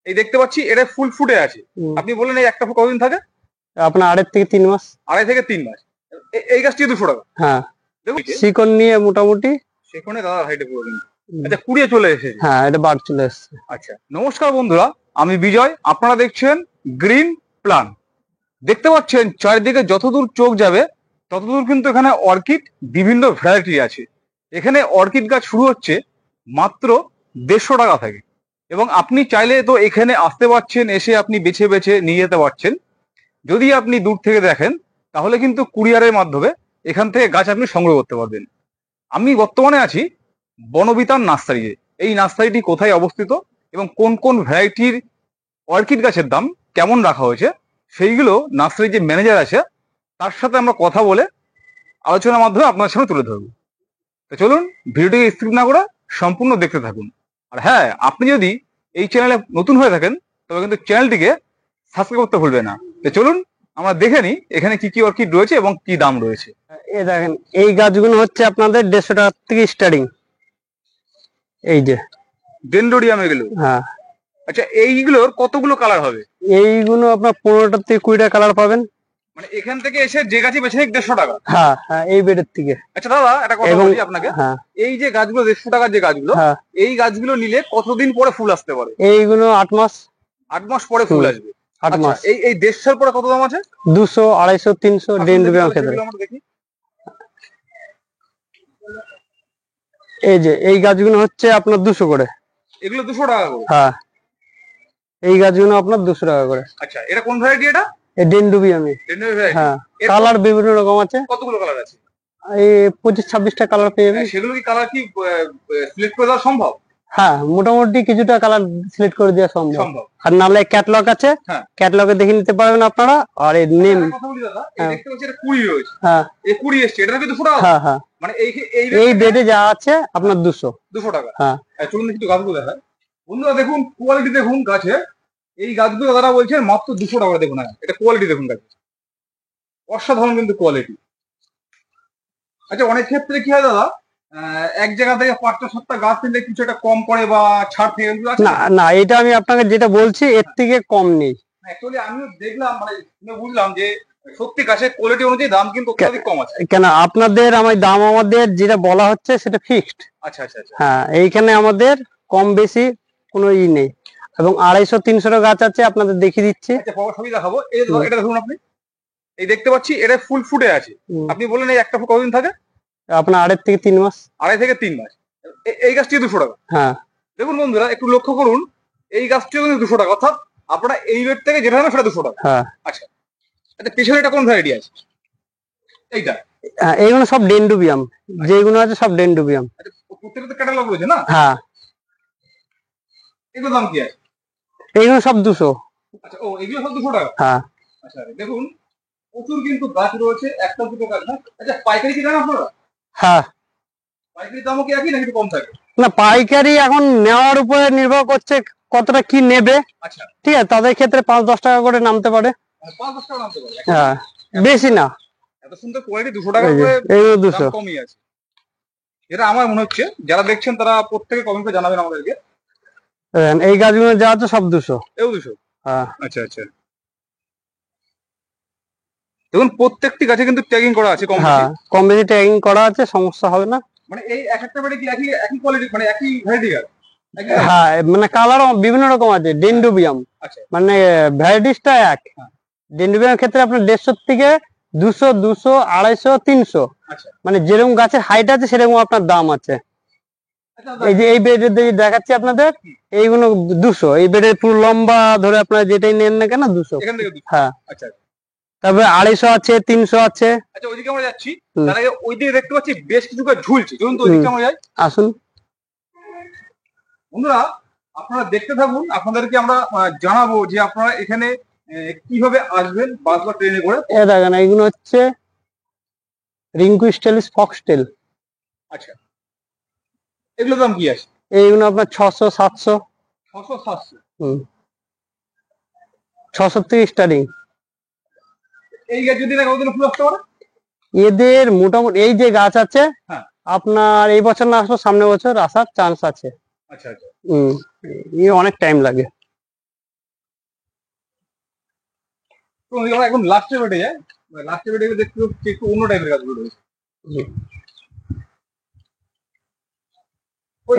এই দেখতে পাচ্ছি এটা ফুল ফুটে আছে। আপনি বললেন এই একটা ফুল কতদিন থাকে? আপনার 2.5 থেকে 3 মাস। 2.5 থেকে 3 মাস। এই গাছটি 200 টাকা। হ্যাঁ, দেখুন শিকড় নিয়ে মোটামুটি। সেখানে দাদা হাইটে পুরো কিন্তু। আচ্ছা, কুড়িয়ে চলে এসেছে। হ্যাঁ, এটা বাড় চলে এসছে। আচ্ছা, নমস্কার বন্ধুরা, আমি বিজয়। আপনারা দেখছেন গ্রিন প্ল্যান। দেখতে পাচ্ছেন চারিদিকে যতদূর চোখ যাবে ততদূর কিন্তু এখানে অর্কিড বিভিন্ন ভ্যারাইটি আছে। এখানে অর্কিড গাছ শুরু হচ্ছে মাত্র 150 টাকা থেকে, এবং আপনি চাইলে তো এখানে আসতে পারছেন, এসে আপনি বেছে বেছে নিয়ে যেতে পারছেন। যদি আপনি দূর থেকে দেখেন তাহলে কিন্তু কুরিয়ারের মাধ্যমে এখান থেকে গাছ আপনি সংগ্রহ করতে পারবেন। আমি বর্তমানে আছি বনবিতান নার্সারিতে। এই নার্সারিটি কোথায় অবস্থিত এবং কোন কোন ভ্যারাইটির অর্কিড গাছের দাম কেমন রাখা হয়েছে সেইগুলো নার্সারির যে ম্যানেজার আছে তার সাথে আমরা কথা বলে আলোচনার মাধ্যমে আপনার সামনে তুলে ধরবো। তো চলুন ভিডিওটিকে স্কিপ না করে সম্পূর্ণ দেখতে থাকুন। আর হ্যাঁ, আপনি যদি এই চ্যানেলে নতুন হয়ে থাকেন তবে কিন্তু চ্যানেলটিকে সাবস্ক্রাইব করতে ভুলবেন না। তো চলুন আমরা দেখে নিই এখানে কি কি অর্কিড রয়েছে এবং কি দাম রয়েছে। এই দেখেন, এই গাছগুলো হচ্ছে আপনাদের 150 টাকা থেকে স্টার্টিং। এই যে ডেনড্রোডিয়াম এগুলো। হ্যাঁ, আচ্ছা, এইগুলোর কতগুলো কালার হবে? এইগুলো আপনার 15টা থেকে 20টা কালার পাবেন। মানে এখান থেকে এসে যে গাছই বেছে নিক 150 টাকা। হ্যাঁ হ্যাঁ, এই বেডের থেকে। আচ্ছা দাদা, একটা কথা এবং বলি আপনাকে। হ্যাঁ এই যে গাছগুলো 150 টাকার যে গাছগুলো, হ্যাঁ, এই গাছগুলো নিলে কতদিন পরে ফুল আসতে পারে? এইগুলো 8 মাস। 8 মাস পরে ফুল আসবে। 8 আচ্ছা, মাস। এই 150 পরে কত দাম আছে? 200, 250, 300 আসুন দেখি ডেন্ড্রোবিয়াম তাহলে ক্ষেত্রে। সেগুলো আমরা দেখি। এই যে এই গাছগুলো হচ্ছে আপনার 200 করে। এগুলো 200 টাকা করে? হ্যাঁ, এই গাছগুলো আপনার 200 টাকা করে। আচ্ছা, এটা কোন ভ্যারাইটি? এটা এই ডেন্ড্রোবিয়ামই। Tender variety. হ্যাঁ, কালার বিভিন্ন রকম আছে। কতগুলো কালার আছে? এই 25-26টা কালার পেয়ে যাবেন। সেগুলো কি কালার কি সিলেক্ট করে দেওয়া সম্ভব? হ্যাঁ, মোটামুটি কিছুটা কালার সিলেক্ট করে দেওয়া সম্ভব। সম্ভব। আর নাহলে ক্যাটালগ আছে, হ্যাঁ, ক্যাটালগে দেখে নিতে পারবেন আপনারা। আর এই নেম। একটা কথা বলি দাদা, এই দেখতে পাচ্ছি এটা 20 রয়েছে। হ্যাঁ এই 20 এসছে, এটা কি 200 টাকা? হ্যাঁ হ্যাঁ, মানে এই এই এই বেডে যা আছে আপনার 200। 200 টাকা। হ্যাঁ, চলুন একটু গাছগুলো দেখায়। বন্ধুরা দেখুন কোয়ালিটি দেখুন গাছের। এই গাছগুলো দাদা বলছেন মাত্র 200 টাকা। দেখুন, হ্যাঁ, এটা কোয়ালিটি দেখুন গাছের, অসাধারণ কিন্তু কোয়ালিটি। আচ্ছা, অনেক ক্ষেত্রে কি হয় দাদা, এক জায়গা থেকে 5টা 7টা গাছ নিলে কিছু একটা কম করে বা ছাড় থেকে এগুলো আছে? না না, এটা আমি আপনাকে যেটা বলছি এর থেকে কম নেই। অ্যাকচুয়ালি আমিও দেখলাম, মানে শুনে বুঝলাম যে সত্যি গাছের কোয়ালিটি অনুযায়ী দাম কিন্তু অত্যাধিক কম আছে। কেন আপনাদের দাম আমাদের যেটা বলা হচ্ছে সেটা ফিক্সড। আচ্ছা আচ্ছা আচ্ছা। হ্যাঁ, এইখানে আমাদের কম বেশি কোনো নেই। এবং 250-300 গাছ আছে, আপনাদের দেখিয়ে দিচ্ছি। আচ্ছা, সবই দেখাবো। এটা দেখুন আপনি, এই দেখতে পাচ্ছি এটা ফুল ফুটে আছে। আপনি বললেন এই একটা ফুল কতদিন থাকে? আপনার 2.5 থেকে 3 মাস। 2.5 থেকে 3 মাস। এই গাছটি 200 টাকা। হ্যাঁ, দেখুন বন্ধুরা একটু লক্ষ্য করুন, এই গাছটিও কিন্তু 200 টাকা, অর্থাৎ আপনারা এই রেট থেকে যেটা নেবেন সেটা 200 টাকা। হ্যাঁ। আচ্ছা আচ্ছা, পেছনে এটা কোন ভ্যারাইটি আছে? এইটা? এইগুলো সব ডেন্ড্রোবিয়াম, যেগুলো আছে সব ডেন্ড্রোবিয়াম। আচ্ছা, প্রত্যেকটা তো ক্যাটালগ রয়েছে না? হ্যাঁ, এগুলোর দাম কি আছে? এইগুলো সব 200। আচ্ছা, ও এগুলো সব 200 টাকা? হ্যাঁ। আচ্ছা, দেখুন প্রচুর কিন্তু গাছ রয়েছে, একটা দুটো গাছ না। আচ্ছা, পাইকারি কি জানেন আপনারা? হ্যাঁ, পাইকারি দামও কি একই নাকি একটু কম থাকে? না, পাইকারি এখন নেওয়ার উপরে নির্ভর করছে কতটা কি নেবে। আচ্ছা, ঠিক আছে, তাদের ক্ষেত্রে 5-10 টাকা করে নামতে পারে। 5-10 টাকা নামতে পারে? হ্যাঁ, বেশি না। এত সুন্দর কোয়ালিটি 200 টাকা এই যে করে এইগুলো দাম 200। কমই আছে। এটা আমার মনে হচ্ছে যারা দেখছেন তারা প্রত্যেকে কমেন্ট করে জানাবেন আমাদেরকে। এই গাছগুলো যা আছে সব 200। এও 200? হ্যাঁ। আচ্ছা আচ্ছা, দেখুন প্রত্যেকটি গাছে কিন্তু ট্যাগিং করা আছে কম বেশি। হ্যাঁ, কম বেশি ট্যাগিং করা আছে, সমস্যা হবে না। মানে এই এক একটা বেডে কি একই একই কোয়ালিটি, মানে একই ভ্যারাইটি গাছ? হ্যাঁ, মানে কালার বিভিন্ন রকম আছে ডেন্ড্রোবিয়াম। আচ্ছা, মানে ভ্যারাইটিসটা এক। ডেন্ড্রোবিয়ামের ক্ষেত্রে আপনার 150 থেকে 200, 200, 250, 300। আচ্ছা মানে যেরকম গাছের হাইট আছে সেরকম আপনার দাম আছে। আচ্ছা। এই যে এই বেডের দেখাচ্ছি আপনাদের, এইগুলো 200। এই বেডের পুরো লম্বা ধরে আপনারা যেটাই নেন না কেন 200। এখান থেকে 200? হ্যাঁ। আচ্ছা তারপরে 250 আছে, 300 আছে। আচ্ছা, ওইদিকে আমরা যাচ্ছি, তার আগে ওইদিকে দেখতে পাচ্ছি বেশ কিছু গাছ ঝুলছে। চলুন তো ওইদিকে আমরা যাই। আসুন বন্ধুরা আপনারা দেখতে থাকুন, আপনাদেরকে আমরা জানাবো যে আপনারা এখানে কিভাবে আসবেন বাস বা ট্রেনে করে। এ দেখেন, এইগুলো হচ্ছে রিঙ্কু স্টাইলিশ ফক্সটেল। আচ্ছা, এগুলোর দাম কি আছে? এইগুলো আপনার 600, 700। 600 700? 600 থেকে স্টার্টিং। এই গাছ যদি না কতদিন ফুল আসতে পারে? এদের মোটামুটি এই যে গাছ আছে, হ্যাঁ, আপনার এই বছর না আসলে সামনের বছর আসার চান্স আছে। আচ্ছা আচ্ছা। অনেক টাইম লাগে। তো আমরা এখন লাস্টে বেটে যাই, লাস্টে বেটে গেলে দেখতে হচ্ছে একটু অন্য টাইপের গাছগুলো রয়েছে।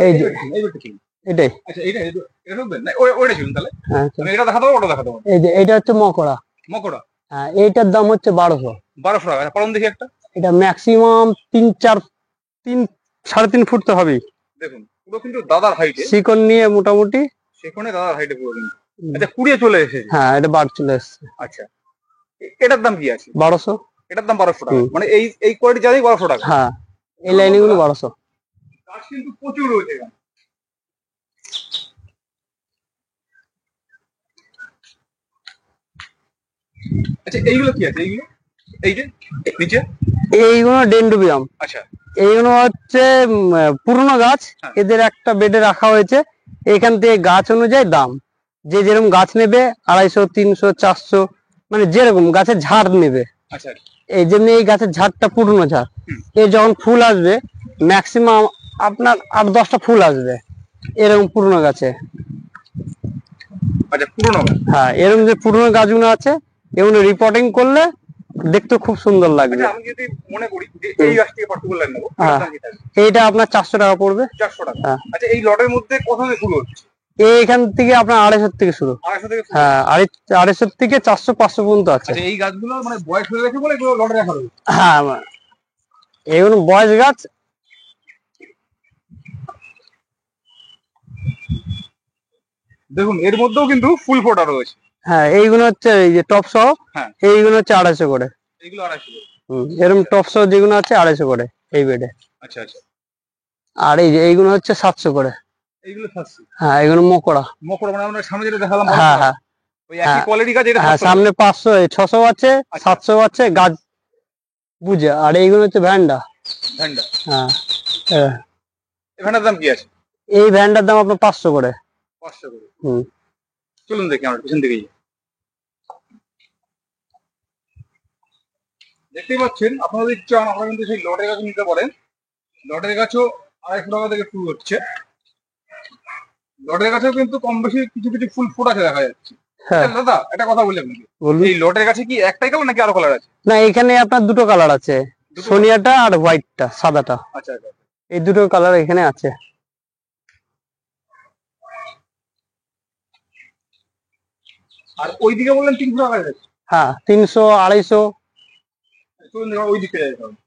এই যে এটাই, আচ্ছা এটা এটা ঢুকবেন না, ওইটা ছিল তাহলে। হ্যাঁ আমি এটা দেখাতে পারবো, ওটা দেখাতে পারবো। এই যে এটা হচ্ছে মকড়া। মকড়া হ্যাঁ, এইটার দাম হচ্ছে 1200। 1200 টাকা। পালন দেখি একটা। এটা ম্যাক্সিমাম 3-4-3.5 ফুট তো হবেই। দেখুন পুরো কিন্তু দাদার হাইটে, শিকড় নিয়ে মোটামুটি সেখানে দাদার হাইটে পুরো কিন্তু। আচ্ছা কুড়িয়ে চলে এসেছে। হ্যাঁ, এটা বাড় চলে এসছে। আচ্ছা এটার দাম কি আছে? 1200। এটার দাম 1200 টাকা, মানে এই কোয়ালিটি জানি 1200 টাকা। হ্যাঁ, এই লাইনিং গুলো 1200। গাছ কিন্তু প্রচুর রয়েছে এখানে। আচ্ছা এইগুলো কি আছে? এইগুলো এই যে নিচে এইগুলো ডেন্ডুবিয়াম। আচ্ছা এইগুলো হচ্ছে পুরনো গাছ, হ্যাঁ। এদের একটা বেডে রাখা হয়েছে। এখান থেকে গাছ অনুযায়ী দাম, যে যেরকম গাছ নেবে 250, 300, 400, মানে যেরকম গাছের ঝাড় নেবে। আচ্ছা এই যেমনি এই গাছের ঝাড়টা পুরনো ঝাড়, হুম। এর যখন ফুল আসবে ম্যাক্সিমাম আপনার 8-10টা ফুল আসবে এরকম পুরনো গাছে। আচ্ছা পুরনো গাছ। হ্যাঁ, এরকম যে পুরনো গাছগুলো আছে এগুলো রিপোর্টিং করলে দেখতে খুব সুন্দর লাগবে। আচ্ছা আমি যদি মনে করি যে এই গাছ থেকে পার্টিকুলার নেবো, হ্যাঁ, এইটা আপনার 400 টাকা পড়বে। 400 টাকা। হ্যাঁ। আচ্ছা এই লটের মধ্যে কত থেকে শুরু হচ্ছে? এইখান থেকে আপনার 250 থেকে শুরু। 250 থেকে শুরু? হ্যাঁ, 250 থেকে 400-500 পর্যন্ত আছে। আচ্ছা এই গাছগুলো মানে বয়স হয়ে গেছে বলে এগুলো লটে রাখা রয়েছে? হ্যাঁ, এগুলো বয়স গাছ। দেখুন এর মধ্যেও কিন্তু ফুল ফোটা রয়েছে। হ্যাঁ, এইগুলো হচ্ছে এই যে টপ সহ, হ্যাঁ এইগুলো হচ্ছে 250 করে। এগুলো 250 করে। এরকম টপ সহ যেগুলো আছে 250 করে এই বেডে। আচ্ছা আচ্ছা আর এই যে এইগুলো হচ্ছে 700 করে। এইগুলো 700। হ্যাঁ, এগুলো মকড়া। মকড়া মানে আমরা সামনে যেটা দেখালাম, হ্যাঁ হ্যাঁ ওই একই কোয়ালিটি গাছ, এটা হ্যাঁ, 700 সামনে 500, 600 আছে, 700 আছে গাছ বুঝে। আর এইগুলো হচ্ছে ভ্যান্ডা। ভ্যান্ডা। হ্যাঁ, এই ভ্যান্ডার দাম কি আছে? এই ভ্যান্ডার দাম আপনার 500 করে। 500 করে। হুম। চলুন দেখি আমরা পিছন দিকে যাই। দেখতেই পাচ্ছেন, আপনারা যদি চান আপনারা কিন্তু সেই লটের গাছ নিতে পারেন। লটের গাছও 250 টাকা থেকে শুরু হচ্ছে। লটের গাছেও কিন্তু কম বেশি কিছু কিছু ফুল ফোটাতে দেখা যাচ্ছে। হ্যাঁ, দাদা একটা কথা বলি আপনাকে, বলুন। এই লটের গাছে কি একটাই কালার নাকি আরো কালার আছে? না, এখানে আপনার দুটো কালার আছে, দুটো? সোনিয়াটা আর হোয়াইটটা, সাদাটা। আচ্ছা আচ্ছা। এই দুটো কালার এখানে আছে। আর ওইদিকে বললেন 300 টাকা আছে? হ্যাঁ, 300, 250। চলুন দেখো ওই দিকে যাই তাহলে।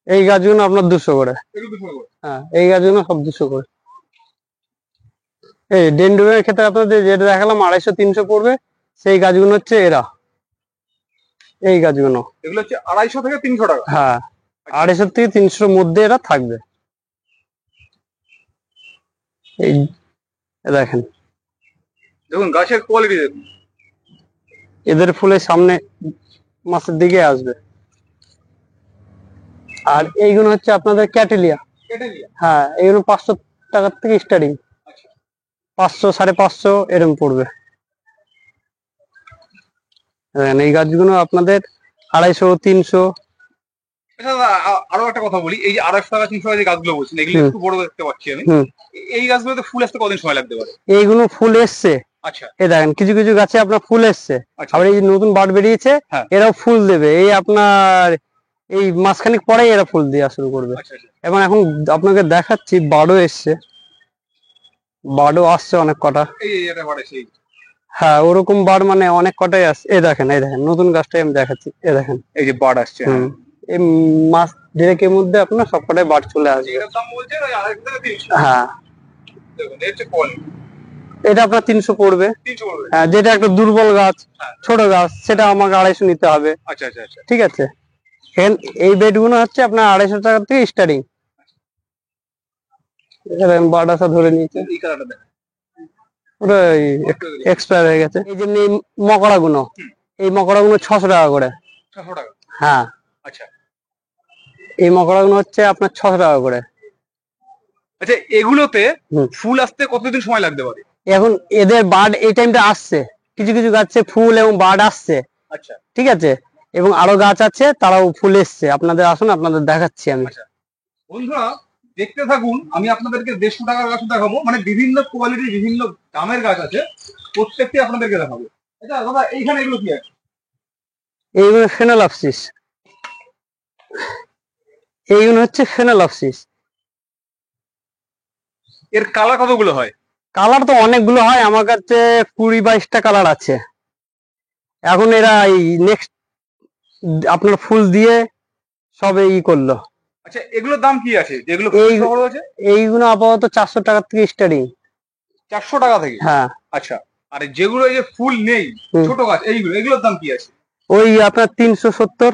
এই গাছগুলো আপনার 200 করে। এগুলো 200 করে। হ্যাঁ, এই গাছগুলো সব 200 করে। এই ডেন্ডুবের ক্ষেত্রে আপনাদের যেটা দেখালাম 250-300 পড়বে, সেই গাছগুলো হচ্ছে এরা, এই গাছগুলো। এগুলো হচ্ছে 250 থেকে 300 টাকা। হ্যাঁ, 250 থেকে 300 মধ্যে এরা থাকবে। এই দেখেন, দেখুন গাছের কোয়ালিটি দেখুন। এদের ফুলের সামনে মাসের দিকে আসবে। আর এইগুলো হচ্ছে আপনাদের ক্যাটেলিয়া। ক্যাটেলিয়া। হ্যাঁ, এইগুলো 500 টাকার থেকে স্টার্টিং। আচ্ছা 500, 550 এরকম পড়বে। এই গাছগুলো আপনাদের 250-300। আচ্ছা দাদা আরো একটা কথা বলি, এই যে 250 টাকা 300 টাকা যে গাছগুলো বলছেন এগুলো একটু বড় দেখতে পাচ্ছি আমি। এই গাছগুলোতে ফুল আসতে কতদিন সময় লাগতে পারে? এইগুলো ফুল এসছে। আচ্ছা এই দেখেন কিছু কিছু গাছে আপনার ফুল এসছে। আচ্ছা। আবার এই যে নতুন বাড বেরিয়েছে, হ্যাঁ। এরাও ফুল দেবে এই আপনার এই মাসখানেক পরেই এরা ফুল দেওয়া শুরু করবে। আচ্ছা আচ্ছা। এবং এখন আপনাকে দেখাচ্ছি বাডও এসছে, বাডও আসছে অনেক কটা। এই এটা বাড়ে সেই। হ্যাঁ, ওরকম বাড মানে অনেক কটাই আসছে। এই দেখেন নতুন গাছটাই আমি দেখাচ্ছি। এই দেখেন এই যে বাড় আসছে। এই মাস দেড়েকের মধ্যে আপনার সবকটাই বাড চলে আসবে। এটার দাম বলছেন ওই 250 থেকে 300। হ্যাঁ, দেখুন এর যে কোয়ালিটি, এটা আপনার 300 পড়বে। 300 পড়বে। হ্যাঁ, যেটা একটা দুর্বল গাছ, হ্যাঁ। ছোট গাছ, সেটা আমাকে 250 নিতে হবে। আচ্ছা আচ্ছা আচ্ছা। ঠিক আছে, এই বেড গুলো হচ্ছে আপনার 250 টাকা থেকে স্টার্টিং। বাড আসা ধরে নিয়েছে, এই কালারটা দেখেন। ওটা এক্সপায়ার হয়ে গেছে। এই জন্য এই মকড়া গুলো, এই মকড়া গুলো 600 টাকা করে। 600 টাকা। হ্যাঁ, আচ্ছা এই মকড়া গুলো হচ্ছে আপনার 600 টাকা করে। আচ্ছা এগুলোতে ফুল আসতে কতদিন সময় লাগতে পারে? এখন এদের বার্ড এই টাইমটা আসছে, কিছু কিছু গাছে ফুল এবং বার্ড আসছে। আচ্ছা ঠিক আছে, এবং আরো গাছ আছে তারাও ফুল এসছে। আপনাদের আসুন, আপনাদের দেখাচ্ছি আমি। আচ্ছা বন্ধুরা দেখতে থাকুন, আমি আপনাদেরকে 150 টাকার গাছ দেখাবো, মানে বিভিন্ন কোয়ালিটির বিভিন্ন দামের গাছ আছে, প্রত্যেকটি আপনাদেরকে দেখাবো। আচ্ছা দাদা এইখানে এগুলো কি আছে? এইগুলো ফেনোলাপসিস, এইগুলো হচ্ছে ফেনোলাপসিস। এর কালার কতগুলো হয়? কালার তো অনেকগুলো হয়, আমার কাছে 20-22টা কালার আছে। এখন এরা এই নেক্সট আপনার ফুল দিয়ে সবে করলো। আচ্ছা, এগুলোর দাম কি আছে যেগুলো এই ফুল সহ রয়েছে? এইগুলো আপাতত 400 টাকা থেকে স্টার্টিং। 400 টাকা থেকে? হ্যাঁ। আচ্ছা, আর যেগুলো এই যে ফুল নেই, হুম। ছোট গাছ, এগুলোর দাম কি আছে? ওই আপনার 370।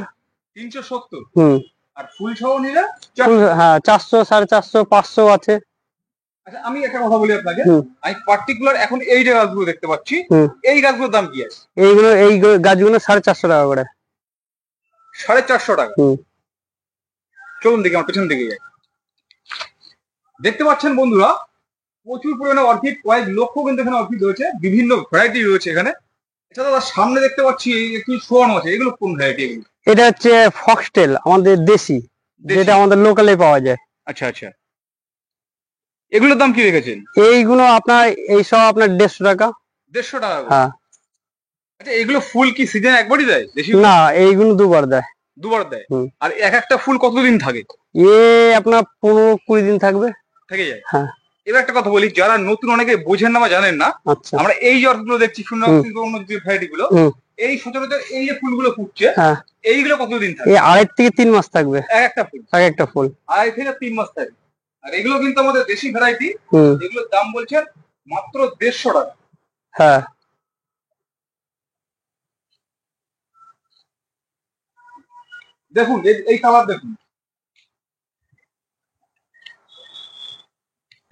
370? হুম। আর ফুল সহ নিলে ফুল, 400? হ্যাঁ 400, 450, 500 আছে। আচ্ছা, আমি একটা কথা বলি আপনাকে, হুম। আমি পার্টিকুলার এখন এই যে গাছগুলো দেখতে পাচ্ছি, হুম। এই গাছগুলোর দাম কি আছে? এই গাছগুলো 450 টাকা করে। 450 টাকা? হুম। চলুন দেখি, আমার পেছন দিকে যাই। দেখতে পাচ্ছেন বন্ধুরা, প্রচুর পরিমাণে অর্কিড, কয়েক লক্ষ কিন্তু এখানে অর্কিড রয়েছে, বিভিন্ন ভ্যারাইটি রয়েছে এখানে। এছাড়া তার সামনে দেখতে পাচ্ছি একটু শোয়ানো আছে, এগুলো কোন ভ্যারাইটি এগুলো? এটা হচ্ছে ফক্সটেল, আমাদের দেশি, যেটা আমাদের লোকালে পাওয়া যায়। আচ্ছা আচ্ছা, এগুলোর দাম কি রেখেছেন? এইগুলো আপনার এইসব আপনার 150 টাকা। 150 টাকা করে? হ্যাঁ। আচ্ছা, এগুলো ফুল কি সিজন একবারই দেয় দেশি? না, এইগুলো দুবার দেয়। দুবার দেয়? হুম। আর এক একটা ফুল কতদিন থাকে? আপনার 15-20 দিন থাকবে। থেকে যায়? হ্যাঁ। এবার একটা কথা বলি, যারা নতুন অনেকে বোঝেন না বা জানেন না, আচ্ছা। আমরা এই যে অর্কিডগুলো দেখছি, সুন্দর অন্য যে ভ্যারাইটি গুলো, হুম। এই সচরাচর এই যে ফুলগুলো ফুটছে, হ্যাঁ, এইগুলো কতদিন থাকে? এই 2.5 থেকে 3 মাস থাকবে এক একটা ফুল? এক একটা ফুল। 2.5 থেকে 3 মাস থাকে। আর এগুলো কিন্তু আমাদের দেশি ভ্যারাইটি, হুম। এগুলোর দাম বলছেন মাত্র 150 টাকা। হ্যাঁ। দেখুন এই কালার দেখুন,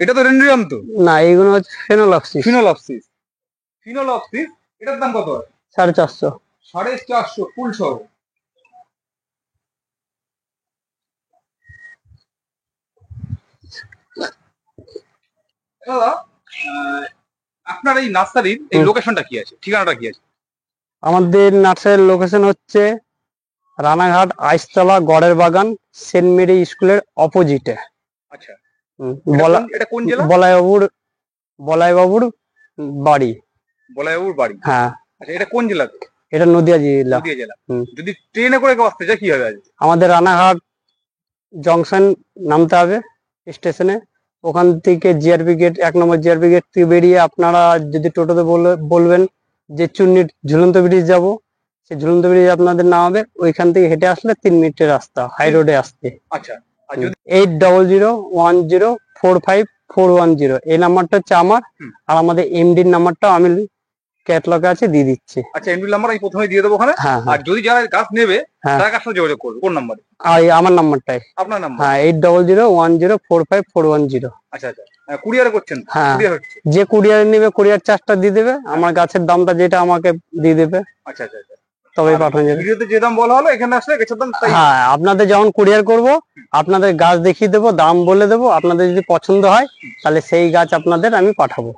এটা তো রেন্ড্রিয়াম তো? না, এইগুলো হচ্ছে ফেনোলাপসিস। ফিনোলপসিস? ফিনোলপসিস, এটার দাম কত হয়? 450। 450 ফুল সহ? দাদা, আপনার এই নার্সারির এই লোকেশনটা কি আছে, ঠিকানাটা কি আছে? আমাদের নার্সারির লোকেশন হচ্ছে রানাঘাট আইসতলা গড়ের বাগান, সেন্ট মেরি স্কুলের অপোজিটে। আচ্ছা, এটা কোন জেলা? বলাইবাবুর বাড়ি। বলাইবাবুর বাড়ি? হ্যাঁ। আচ্ছা, এটা কোন জেলা? এটা নদিয়া জেলা। নদিয়া জেলা? যদি ট্রেনে করে কেউ আসতে চায় কি হবে? আমাদের রানাঘাট জংশন নামতে হবে স্টেশনে, ওখান থেকে জিআরপি গেট, 1 নম্বর জিআরপি গেট থেকে বেরিয়ে আপনারা যদি টোটোতে বলবেন যে চুন্নির ঝুলন্ত ব্রিজ যাব, সেই ঝুলন্ত ব্রিজ আপনাদের নামাবে, ওইখান থেকে হেঁটে আসলে 3 মিনিটের রাস্তা হাই রোডে আসতে। আচ্ছা, আর যদি 8001045410 এই নাম্বারটা হচ্ছে আমার, আর আমাদের এমডির নাম্বারটা আমি ক্যাটলগে আছে দিয়ে দিচ্ছি। আচ্ছা, এমডি নাম্বার আমি প্রথমে দিয়ে দেবো ওখানে। হ্যাঁ। আর যদি যারা গাছ নেবে হ্যাঁ। তারা কার সাথে যোগাযোগ করবে, কোন নাম্বারে? আমার নাম্বারটাই। আপনার নাম্বার? হ্যাঁ, 8001045410। আচ্ছা আচ্ছা, কুরিয়ারে করছেন? হ্যাঁ, কুরিয়ার হচ্ছে? যে কুরিয়ার নেবে কুরিয়ার চার্জটা দিয়ে দেবে, আমার গাছের দামটা যেটা আমাকে দিয়ে দেবে, আচ্ছা আচ্ছা আচ্ছা, তবেই পাঠানো যাবে। ভিডিওতে যে দাম বলা হলো এখানে আসলে গাছের দাম তাই? হ্যাঁ, আপনাদের যখন কুরিয়ার করব আপনাদের গাছ দেখিয়ে দেবো, দাম বলে দেবো, আপনাদের যদি পছন্দ হয় তাহলে সেই গাছ আপনাদের আমি পাঠাবো।